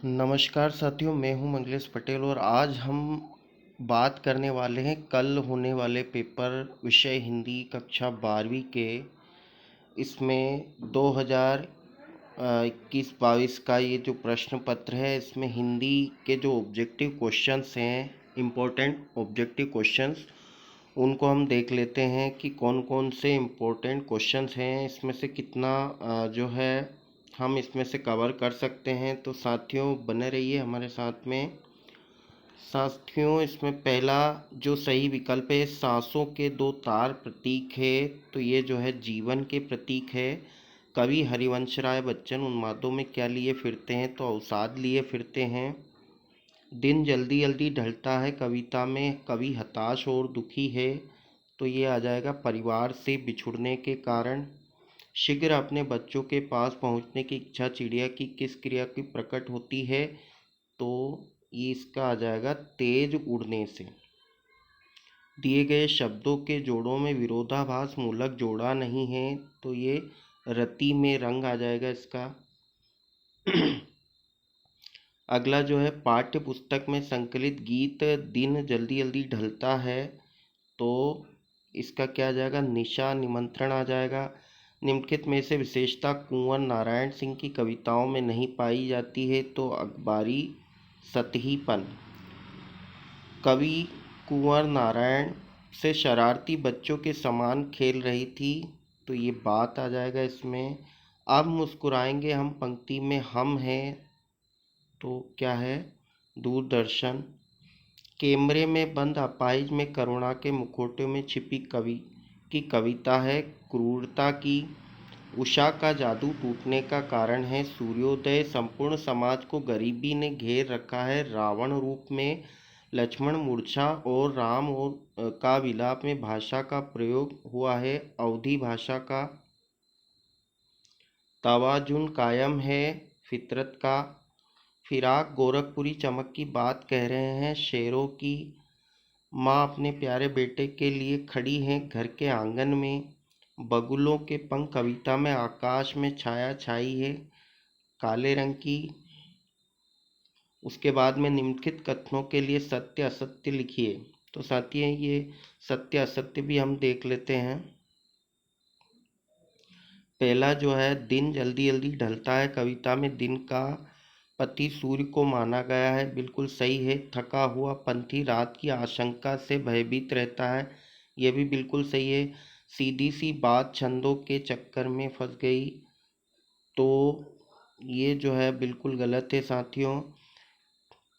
नमस्कार साथियों, मैं हूं मंगलेश पटेल और आज हम बात करने वाले हैं कल होने वाले पेपर विषय हिंदी कक्षा 12वीं के। इसमें 2021-22 का ये जो प्रश्न पत्र है, इसमें हिंदी के जो ऑब्जेक्टिव क्वेश्चंस हैं, इम्पोर्टेंट ऑब्जेक्टिव क्वेश्चंस, उनको हम देख लेते हैं कि कौन कौन से इम्पोर्टेंट क्वेश्चंस हैं, इसमें से कितना जो है हम इसमें से कवर कर सकते हैं। तो साथियों बने रहिए हमारे साथ में। साथियों इसमें पहला जो सही विकल्प है, सांसों के दो तार प्रतीक है, तो ये जो है जीवन के प्रतीक है। कवि हरिवंश राय बच्चन उन्मादों में क्या लिए फिरते हैं, तो अवसाद लिए फिरते हैं। दिन जल्दी जल्दी ढलता है कविता में कवि हताश और दुखी है, तो ये आ जाएगा परिवार से बिछुड़ने के कारण। शीघ्र अपने बच्चों के पास पहुंचने की इच्छा चिड़िया की किस क्रिया की प्रकट होती है, तो ये इसका आ जाएगा तेज उड़ने से। दिए गए शब्दों के जोड़ों में विरोधाभास मूलक जोड़ा नहीं है, तो ये रति में रंग आ जाएगा इसका। अगला जो है पाठ्य पुस्तक में संकलित गीत दिन जल्दी जल्दी ढलता है, तो इसका क्या आ जाएगा, निशा निमंत्रण आ जाएगा। निम्नलिखित में से विशेषता कुंवर नारायण सिंह की कविताओं में नहीं पाई जाती है, तो अखबारी सतहीपन। कवि कुंवर नारायण से शरारती बच्चों के समान खेल रही थी, तो ये बात आ जाएगा इसमें। अब मुस्कुराएंगे हम पंक्ति में हम हैं, तो क्या है, दूरदर्शन। कैमरे में बंद अपाहिज में करुणा के मुखौटे में छिपी कवि की कविता है क्रूरता की। उषा का जादू टूटने का कारण है सूर्योदय। संपूर्ण समाज को गरीबी ने घेर रखा है रावण रूप में। लक्ष्मण मूर्छा और राम और का विलाप में भाषा का प्रयोग हुआ है अवधी भाषा का। तवाजुन कायम है फितरत का। फिराक गोरखपुरी चमक की बात कह रहे हैं शेरों की। माँ अपने प्यारे बेटे के लिए खड़ी हैं घर के आंगन में। बगुलों के पंख कविता में आकाश में छाया छाई है काले रंग की। उसके बाद में निम्नलिखित कथनों के लिए सत्य असत्य लिखिए, तो साथियों ये सत्य असत्य भी हम देख लेते हैं। पहला जो है दिन जल्दी जल्दी ढलता है, कविता में दिन का पति सूर्य को माना गया है, बिल्कुल सही है। थका हुआ पंथी रात की आशंका से भयभीत रहता है, ये भी बिल्कुल सही है। सीधी सी बात छंदों के चक्कर में फंस गई, तो ये जो है बिल्कुल गलत है साथियों।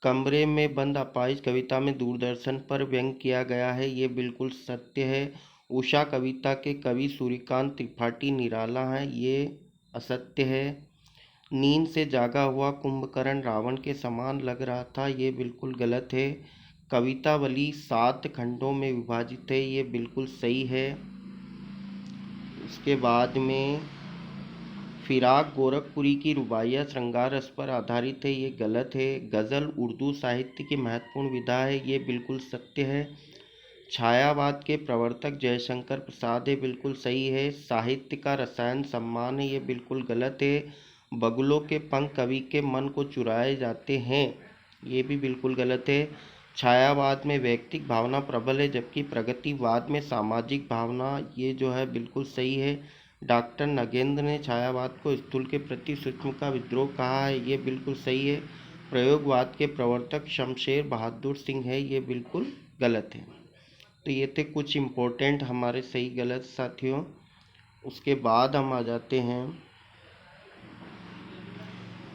कमरे में बंद अपाहिज कविता में दूरदर्शन पर व्यंग किया गया है, ये बिल्कुल सत्य है। उषा कविता के कवि सूर्यकांत त्रिपाठी निराला हैं, ये असत्य है। नींद से जागा हुआ कुंभकर्ण रावण के समान लग रहा था, ये बिल्कुल गलत है। कवितावली 7 खंडों में विभाजित है, ये बिल्कुल सही है। उसके बाद में फिराक गोरखपुरी की रुबाइयाँ श्रृंगार रस पर आधारित है, ये गलत है। गज़ल उर्दू साहित्य की महत्वपूर्ण विधा है, ये बिल्कुल सत्य है। छायावाद के प्रवर्तक जयशंकर प्रसाद है, बिल्कुल सही है। साहित्य का रसायन सम्मान है, ये बिल्कुल गलत है। बगुलों के पंख कवि के मन को चुराए जाते हैं, ये भी बिल्कुल गलत है। छायावाद में व्यक्तिक भावना प्रबल है, जबकि प्रगतिवाद में सामाजिक भावना, ये जो है बिल्कुल सही है। डॉक्टर नगेंद्र ने छायावाद को स्थूल के प्रति सूक्ष्म का विद्रोह कहा है, ये बिल्कुल सही है। प्रयोगवाद के प्रवर्तक शमशेर बहादुर सिंह है, ये बिल्कुल गलत है। तो ये थे कुछ इम्पोर्टेंट हमारे सही गलत साथियों। उसके बाद हम आ जाते हैं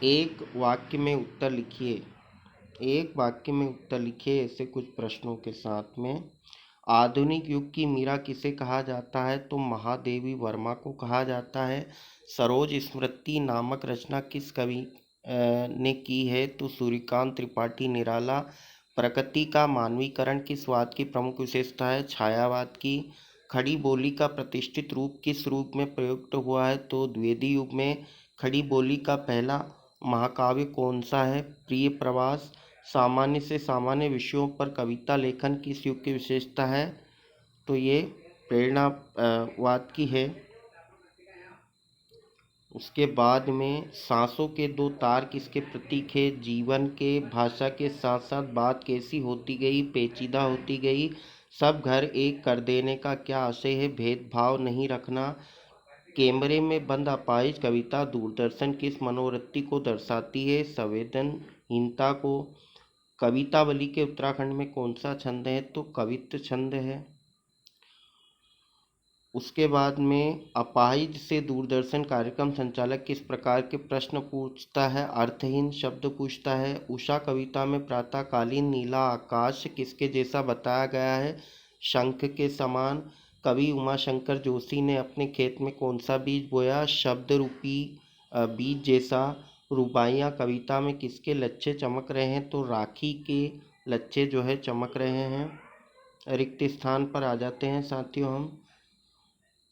एक वाक्य में उत्तर लिखिए। एक वाक्य में उत्तर लिखिए ऐसे कुछ प्रश्नों के साथ में। आधुनिक युग की मीरा किसे कहा जाता है, तो महादेवी वर्मा को कहा जाता है। सरोज स्मृति नामक रचना किस कवि ने की है, तो सूर्यकांत त्रिपाठी निराला। प्रकृति का मानवीकरण किस वाद की प्रमुख विशेषता है, छायावाद की। खड़ी बोली का प्रतिष्ठित रूप किस रूप में प्रयुक्त हुआ है, तो द्विवेदी युग में। खड़ी बोली का पहला महाकाव्य कौन सा है, प्रिय प्रवास। सामान्य से सामान्य विषयों पर कविता लेखन किस युग की विशेषता है, तो ये प्रेरणावाद की है। उसके बाद में सांसों के दो तार किसके प्रतीक है? जीवन के। भाषा के साथ साथ बात कैसी होती गई? पेचीदा होती गई। सब घर एक कर देने का क्या आशय है? भेदभाव नहीं रखना। कैमरे में बंद अपाहिज कविता दूरदर्शन किस मनोवृत्ति को दर्शाती है? संवेदनहीनता को। कवितावली के उत्तराखंड में कौन सा छंद है? तो कवित्व छंद है। उसके बाद में अपाहिज से दूरदर्शन कार्यक्रम संचालक किस प्रकार के प्रश्न पूछता है? अर्थहीन शब्द पूछता है। उषा कविता में प्रातःकालीन नीला आकाश किसके जैसा बताया गया है? शंख के समान। कवि उमाशंकर जोशी ने अपने खेत में कौन सा बीज बोया? शब्द रूपी बीज जैसा। रुबाइयाँ कविता में किसके लच्छे चमक रहे हैं? तो राखी के लच्छे जो है चमक रहे हैं। रिक्त स्थान पर आ जाते हैं साथियों हम।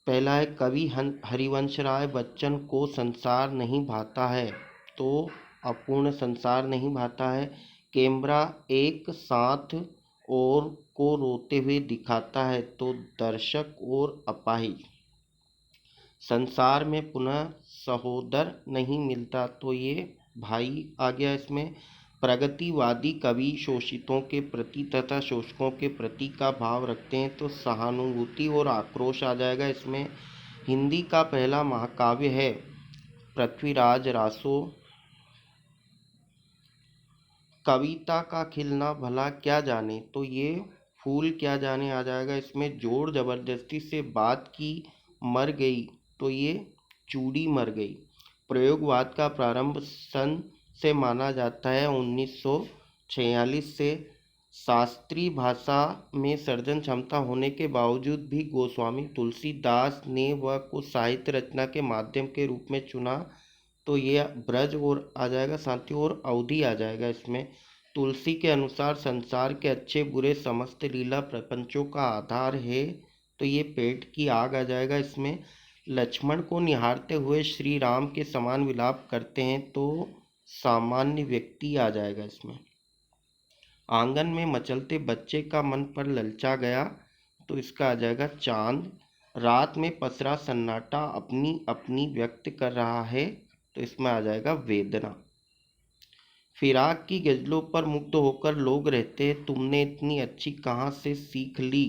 पहला है कवि हरिवंश राय बच्चन को संसार नहीं भाता है। तो अपूर्ण संसार नहीं भाता है। कैमरा एक साथ और को रोते हुए दिखाता है। तो दर्शक और अपाहिज। संसार में पुनः सहोदर नहीं मिलता। तो ये भाई आ गया इसमें। प्रगतिवादी कवि शोषितों के प्रति तथा शोषकों के प्रति का भाव रखते हैं। तो सहानुभूति और आक्रोश आ जाएगा इसमें। हिंदी का पहला महाकाव्य है पृथ्वीराज रासो। कविता का खिलना भला क्या जाने? तो ये फूल क्या जाने आ जाएगा इसमें। जोर जबरदस्ती से बात की मर गई। तो ये चूड़ी मर गई। प्रयोगवाद का प्रारंभ सन से माना जाता है 1946 से। शास्त्रीय भाषा में सर्जन क्षमता होने के बावजूद भी गोस्वामी तुलसीदास ने वह को साहित्य रचना के माध्यम के रूप में चुना। तो ये ब्रज और आ जाएगा साथियों और अवधि आ जाएगा इसमें। तुलसी के अनुसार संसार के अच्छे बुरे समस्त लीला प्रपंचों का आधार है। तो ये पेट की आग आ जाएगा इसमें। लक्ष्मण को निहारते हुए श्री राम के समान विलाप करते हैं। तो सामान्य व्यक्ति आ जाएगा इसमें। आंगन में मचलते बच्चे का मन पर ललचा गया। तो इसका आ जाएगा चांद। रात में पसरा सन्नाटा अपनी अपनी व्यक्त कर रहा है। तो इसमें आ जाएगा वेदना। फिराक की गजलों पर मुग्ध होकर लोग रहते हैं। तुमने इतनी अच्छी कहाँ से सीख ली?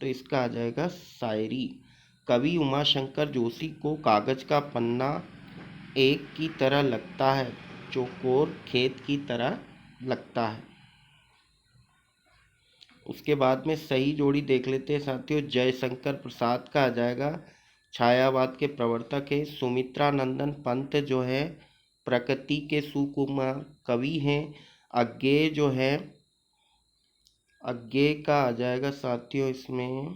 तो इसका आ जाएगा शायरी। कवि उमाशंकर जोशी को कागज का पन्ना एक की तरह लगता है। चौकोर खेत की तरह लगता है। उसके बाद में सही जोड़ी देख लेते हैं साथियों। जयशंकर प्रसाद का आ जाएगा छायावाद के प्रवर्तक है। सुमित्रा नंदन पंत जो है प्रकृति के सुकुमार कवि हैं। अज्ञेय जो है अज्ञेय का आ जाएगा साथियों इसमें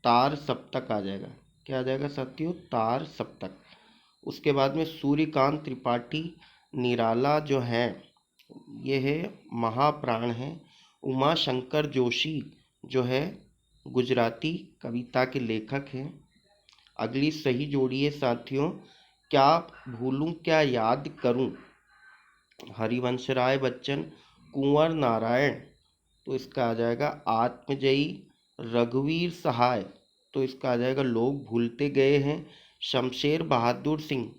तार सप्तक आ जाएगा। क्या आ जाएगा साथियों? तार सप्तक। उसके बाद में सूर्यकांत त्रिपाठी निराला जो है ये है महाप्राण है। उमाशंकर जोशी जो है गुजराती कविता के लेखक हैं। अगली सही जोड़ी है साथियों क्या भूलूं क्या याद करूं। हरिवंश राय बच्चन। कुंवर नारायण। तो इसका आ जाएगा आत्मजयी। रघुवीर सहाय। तो इसका आ जाएगा लोग भूलते गए हैं। शमशेर बहादुर सिंह।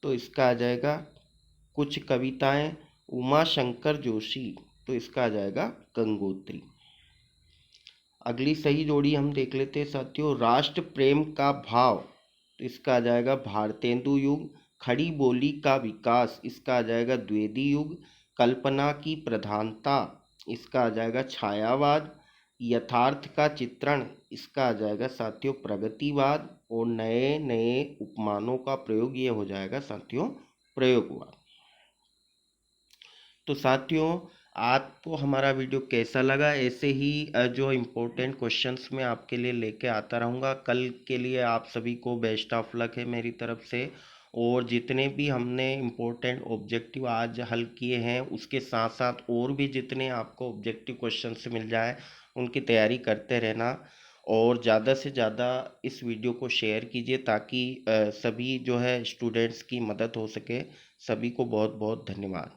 तो इसका आ जाएगा कुछ कविताएं। उमाशंकर जोशी। तो इसका आ जाएगा गंगोत्री। अगली सही जोड़ी हम देख लेते हैं साथियों राष्ट्र प्रेम का भाव। तो इसका आ जाएगा भारतेंदु युग। खड़ी बोली का विकास। इसका आ जाएगा द्विवेदी युग। कल्पना की प्रधानता। इसका आ जाएगा छायावाद। यथार्थ का चित्रण। इसका आ जाएगा साथियों प्रगतिवाद। और नए नए उपमानों का प्रयोग ये हो जाएगा साथियों प्रयोगवाद। तो साथियों आपको हमारा वीडियो कैसा लगा? ऐसे ही जो इम्पोर्टेंट क्वेश्चंस मैं आपके लिए लेके आता रहूँगा। कल के लिए आप सभी को बेस्ट ऑफ लक है मेरी तरफ से। और जितने भी हमने इम्पोर्टेंट ऑब्जेक्टिव आज हल किए हैं उसके साथ साथ और भी जितने आपको ऑब्जेक्टिव क्वेश्चंस मिल जाए उनकी तैयारी करते रहना। और ज़्यादा से ज़्यादा इस वीडियो को शेयर कीजिए ताकि सभी जो है स्टूडेंट्स की मदद हो सके। सभी को बहुत बहुत धन्यवाद।